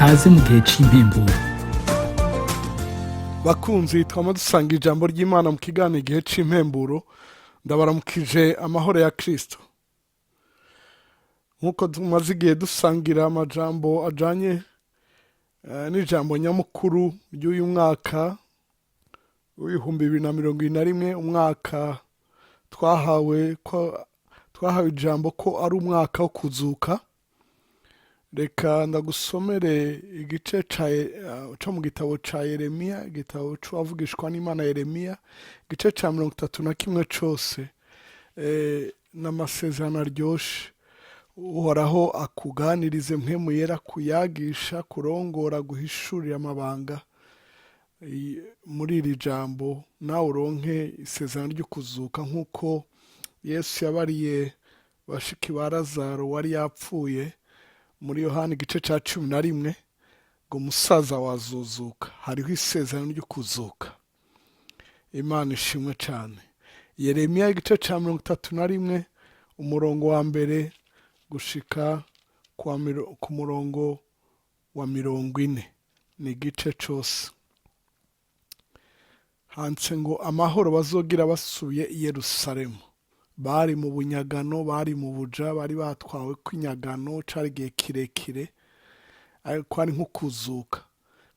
kaze mu gihe cy'impemburo. Bakunzi twama dusanga ijambo ry'Imana mu kiganiro igihe cy'impemburo, ndabaramukije amahoro ya Kristo. Nkuko tumaze igihe dusangira amajambo ajanye n'ijambo nyamukuru ry'uyu mwaka w'ibihumbi 2021, umwaka twahawe ijambo ko ari umwaka wo kuzuka. Reka ndagusomere igice cyo mu gitabo ca Yeremiya, igitabo c'uwavugishwa n'Imana Yeremiya, igice ca 31 cose, n'amasezerano aryoshe. Uhoraho akuganirize mpwemu yera, kuyagisha, kurongora, guhishurira amabanga muri iri jambo, nawe uronke isezerano ryo kuzuka nk'uko Yesu yabariye bashiki ba Lazaro wari yapfuye muri Yohana igice ca 11 ngo umusaza wazuzuka. Hariho isezerano ryo kuzuka. Imana ishimwe cyane. Yeremiya igice ca 31 umurongo wa mbere gushika ku murongo wa 40, ni igice cose. Handitse ngo amahoro bazogira basubiye i Yerusalemu. Bari mu bunyagano, bari mu buja, bari batwawe kw'inyagano, cari igihe kirekire, ariko ari nko kuzuka,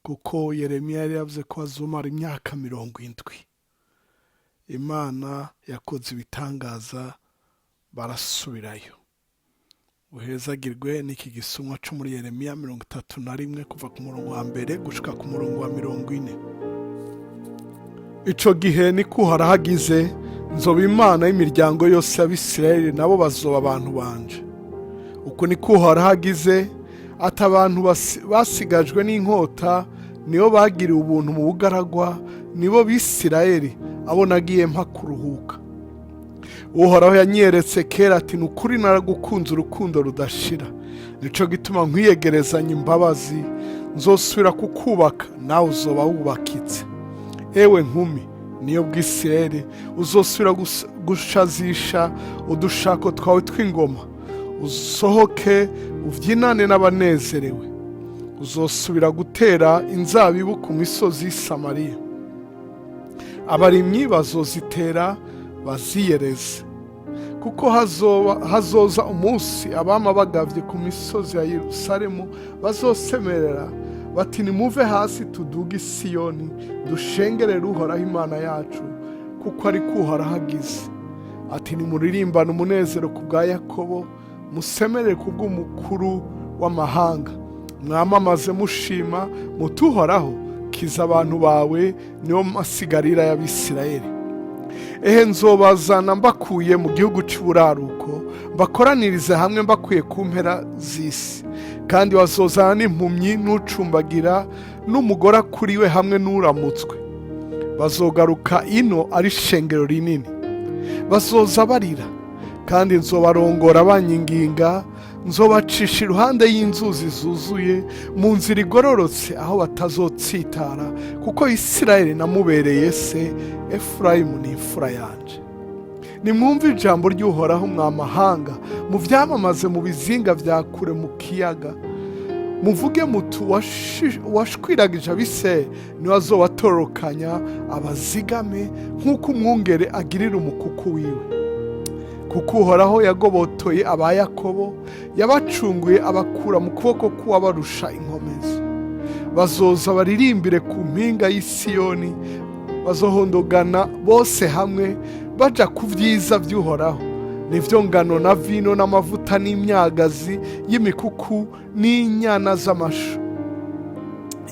kuko Yeremiya yari yavuze ko azomara imyaka 70. Imana yakoze ibitangaza, barasubirayo. Uhezagirwe n'iki gisumwa cyo muri Yeremiya 31 kuva ku murongo wa mbere gushika ku murongo wa 40. Ico gihe niko harahagize, nzoba Imana y'imiryango yose y'Abisirayeli, nabo bazoba abantu banje. Uko niko harahagize, ati abantu basigajwe n'inkota nibo bagiriwe ubuntu mu bugaragwa, nibo Bisirayeli abo nagiye mpa kuruhuka. Uhoraho yanyeretse kera ati nukuri naragukunze urukundo rudashira, nico gituma nkwiyegerezanya imbabazi, nzosubira kukubaka nawe uzoba wubakitse. Ewe nkumi niyo Bwisirayeli, uzosubira gushazisha udushako twawe tw'ingoma, usohoke uvyinane n'abanezerewe. Uzosubira gutera inzabibu ku misozi y'i Samariya, abarimyi bazozitera baziyereze. Kuko hazoza umunsi abama bagavye ku misozi ya Yerusalemu bazosemerera bati nimuve hasi tuduge i Siyoni, dushengerere Uhoraho Imana yacu, kuko ari kuharahagize. Ati nimuririmbane umunezero ku bwa Yakobo, musemerere ku bw'umukuru w'amahanga, mwamamaze mushima muti Uhoraho kiza abantu bawe, niyo masigarira y'Abisirayeli. Ehe nzobazana mbakuye mu gihugu cy'uburaruko, mbakoranirize hamwe mbakuye ku mpera z'isi. Kandi bazozana n'impumyi n'ucumbagira n'umugore akuriwe hamwe n'uramutswe. Bazogaruka ino ari shengero rinini. Bazoza barira, kandi nzobarongora banyinginga, nzobacisha iruhande y'inzuzi zuzuye, mu nzira igororotse aho batazotsitara, kuko Isirayeli namubereye se, Efurayimu ni imfura yanje. Nimwumve ijambo ry'Uhoraho mwa mahanga, muvyamamaze mu bizinga vya kure mu kiyaga. Muvuge mutu washwiragije Abisirayeli niwe azobatororokanya abazigame, nk'uko umwungere agirira umukuku wiwe. Kuko Uhoraho yagobotoye aba Yakobo, yabacunguye abakura mu kuboko k'uwabarusha inkomezi. Bazoza baririmbire ku mpinga y'i Siyoni, bazohondogana bose hamwe baja ku vyiza vy'Uhoraho, nivyo ngano na vino n'amavuta n'imyagazi y'imikuku n'inyana z'amashu.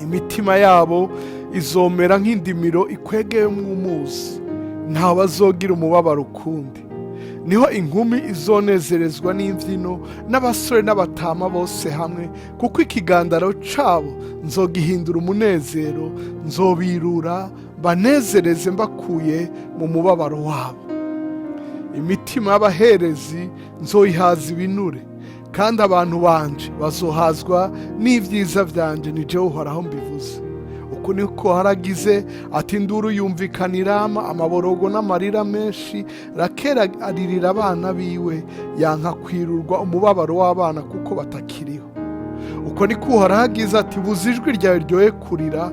Imitima yabo izomera nk'indimiro ikwegeyemwo umuzi, ntawe bazogira umubabaro ukundi. Niho inkumi izonezerezwa n'imvyino, n'abasore n'abatama bose hamwe, kuko ikigandaro cabo nzogihindura umunezero, nzobirura banezereze mbakuye mu mubabaro wabo. Imitima y'abaherezi nzoyihaza ibinure, kandi abantu banje bazohazwa n'ivyiza vyanje, ni jewe Uhoraho mbivuze. Uku niko haragize, ati induru yumvikana i Rama, amaborogo n'amarira menshi. Rakera aririra abana biwe, yanka kwirurwa umubabaro w'abana kuko batakiriho. Uko uko niko uhoraho agize ati buza ijwi ryawe ryoye kurira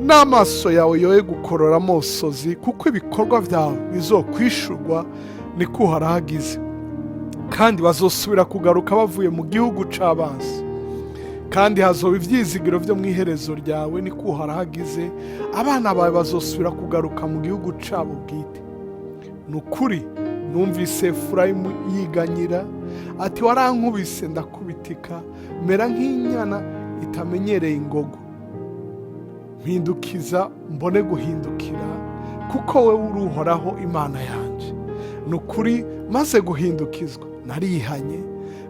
n'amaso yawe yoye gukorora amosozi, kuko ibikorwa byawe bizokwishurwa, niko uhoraho agize. Kandi bazosubira kugaruka bavuye mu gihugu c'abanzi, kandi hazoba ivyizigiro vyo mu iherezo ryawe, niko uhoraho agize. Abana bawe bazosubira kugaruka mu gihugu cabo bwite. Ni ukuri numvise Efurayimu yiganyira ati warankubise ndakubitika, mera nk'inyana itamenyereye ingogo. Mpindukiza mbone guhindukira, kuko wewe uri Uhoraho Imana yanje. Ni ukuri maze guhindukizwa narihanye,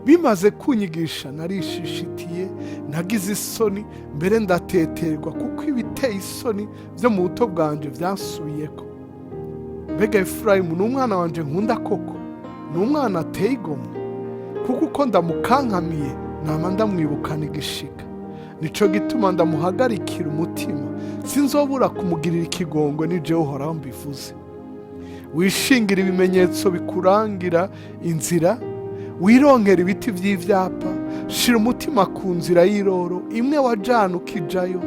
bimaze kunyigisha narishishitiye, nagize isoni mbere ndateterwa, kuko ibiteye isoni byo mu buto bwanje vyasubiyeko. Mbega Efurayimu ni umwana wanje nkunda koko, ni umwana ateye igomwe, kuko uko ndamukankamiye nama ndamwibukana igishika. Nico gituma ndamuhagarikira umutima, sinzobura kumugirira ikigongwe, ni jewe Uhoraho mbivuze. Wishingira ibimenyetso bikurangira inzira, wironkera ibiti vy'ivyapa, shira umutima ku nzira y'iroro imwe wajana ukijayo.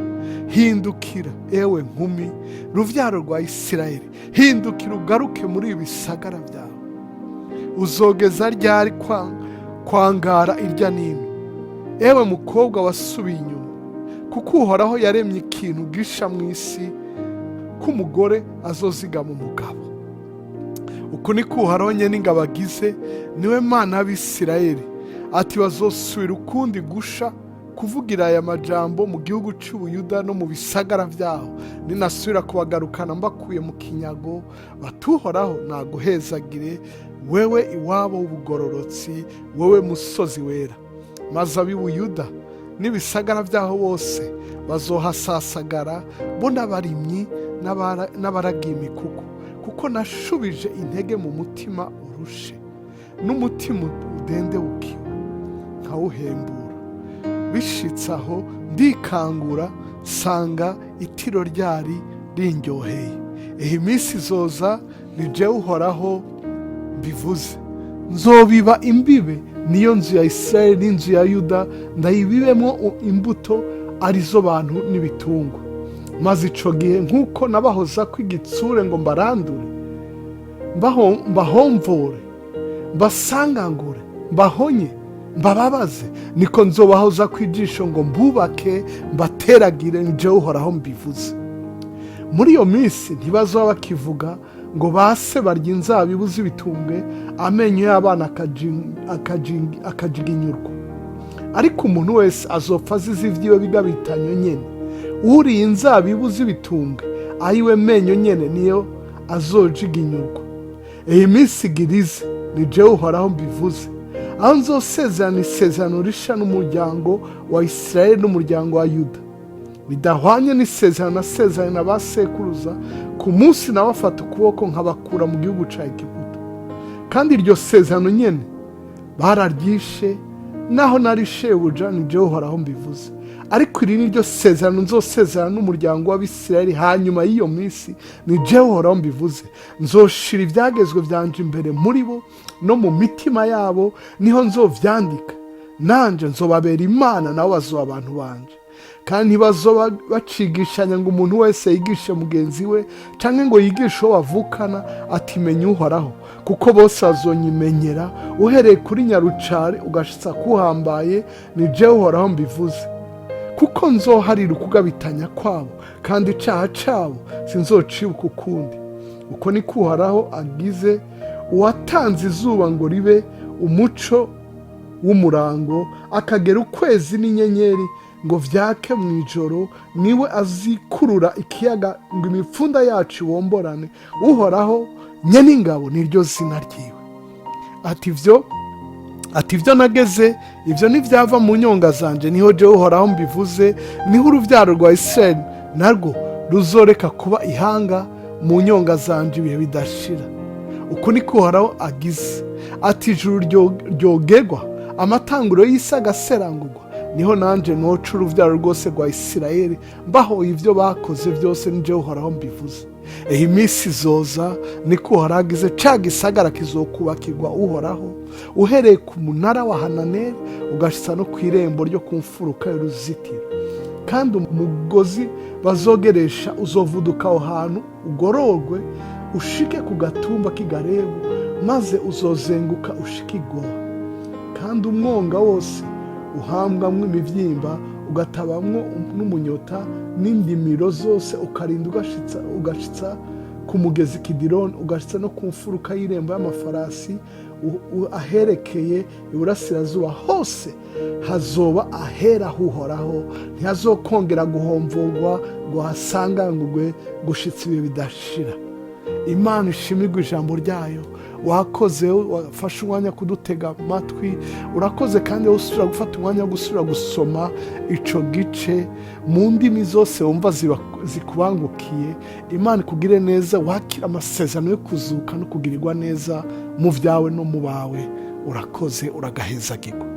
Hindukira ewe nkumi, ruvyaro rwa Isirayeli, hindukira ugaruke muri ibisagara vyawe. Uzogeza ryari kwangara irya nini, ewe mukobwa wasubiye inyuma? Kuko Uhoraho yaremye ikintu gisha mu isi, k'umugore azozigama umugabo. Uko niko Uhoraho nyene ingabo agize, niwe Mana y'Abisirayeli, ati bazosubira ukundi gusha kuvugira aya majambo mu gihugu c'Ubuyuda no mu bisagara vyaho, ninasubira kubagarukana mbakuye mu kinyago, bati Uhoraho naguhezagire, wewe iwabo w'ubugororotsi, wewe musozi wera. Maze ab'i Buyuda n'ibisagara vyaho bose bazohasasagara, bo n'abarimyi n'abaragiye imikuku, kuko nashubije intege mu mutima urushe, n'umutima udendeukiwe nkawuhembura. Bishitse aho ndikangura, sanga itiro ryari rindyoheye. Iminsi izoza ni jewe Uhoraho mbivuze, nzobiba imbibe niyo nzu ya Isirayeli n'inzu ya Yuda, ndayibibemwo imbuto arizo bantu n'ibitungwa. Maze ico gihe nk'uko nabahoza kw'igitsure ngo mbarandure, mbahomvore, mbasangangure, mbahonye, mbababaze, niko nzobahoza kw'ijisho ngo mbubake, mbateragire, ni jewe Uhoraho mbivuze. Muri iyo minsi ntibazoba bakivuga ngo base barya inzabibu z'ibitumbwe, amenyo y'abana akajiginyurwa. Ariko umuntu wese azopfa azize ivyiwe bigabitanyo nyene. Uriye inzabibu z'ibitumbwe, ayiwe menyo nyene niyo azojiginyurwa. Iyi minsi igirize, ni jewe Uhoraho mbivuze. Aho nzosezerana isezerano risha n'umuryango wa Isirayeli n'umuryango wa Yuda, bidahwanye n'isezerano nasezeranye na ba sekuruza, ku munsi nabafata ukuboko nkabakura mu gihugu ca Egiputa. Kandi iryo sezerano nyene bararyishe, naho nari shebuja, ni jewe Uhoraho mbivuze. Ariko iri niryo sezerano nzosezerana n'umuryango w'Abisirayeli hanyuma y'iyo minsi, ni jewe Uhoraho mbivuze. Nzoshira ivyagezwe vyanje imbere muri bo no mu mitima yabo, niho nzovyandika. Nanje nzobabera Imana, nabo bazoba abantu banje. Kandi ntibazoba bacigishanya ngo umuntu wese yigishe mugenzi we, canke ngo yigishe uwo bavukana ati menya Uhoraho, kuko bose bazonyimenyera, uhereye kuri nyarucare ugashitsa kuhambaye, ni jewe Uhoraho mbivuze. Kuko nzoharira ukugabitanya kwabo, kandi icaha cabo sinzocibuka ukundi. Uko niko Uhoraho agize, uwatanze izuba ngo ribe umuco w'umurango, akagera ukwezi n'inyenyeri ngo vyake mw'ijoro, niwe azikurura ikiyaga ngo imipfunda yacu ibomborane. Uhoraho nyene ingabo niryo zina ryiwe. Ati ivyo nageze, ivyo ntivyava mu nyonga zanje, niho jewe Uhoraho mbivuze. Niho uruvyaro rwa Isirayeli narwo ruzoreka kuba ihanga mu nyonga zanje ibihe bidashira. Uko niko Uhoraho agize. Ati ijuru ryogerwa, amatanguro y'isi agaserangurwa, niho nanje noca uruvyaro rwose rwa Isirayeli, mbahoye ivyo bakoze vyose, ni jewe Uhoraho mbivuze. iminsi izoza niko uhoraho agize, ca gisagara kizokubakirwa uhoraho uhereye ku munara wa Hananeli ugashitsa no ku irembo ryo ku mfuruka y'uruzitiro, kandi umugozi bazogeresha uzovuduka aho hantu ugororwe ushike ku gatumba k'igarebu, maze uzozenguka ushike i Gowa, kandi umwonga wose uhambwamwo imivyimba ugatabamwo n'umunyota n'indimiro zose, ukarinda ugashitsa ku mugezi Kidironi, ugashitsa no ku mfuruka y'irembo y'amafarasi aherekeye iburasirazuba. Hose hazoba ahera h'uhoraho, ntihazokongera guhomvorwa ngo hasangangurwe gushitsa ibihe bidashira. Imana ishimirwe ijambo ryayo. Wakoze, wafashe umwanya kudutega amatwi, urakoze kandi usubira gufata umwanya wo gusubira gusoma ico gice mu ndimi zose wumva zikubangukiye. Imana ikugire neza, wakira amasezerano yo kuzuka no kugirirwa neza mu vyawe no mu bawe. Urakoze, uragahezagirwa.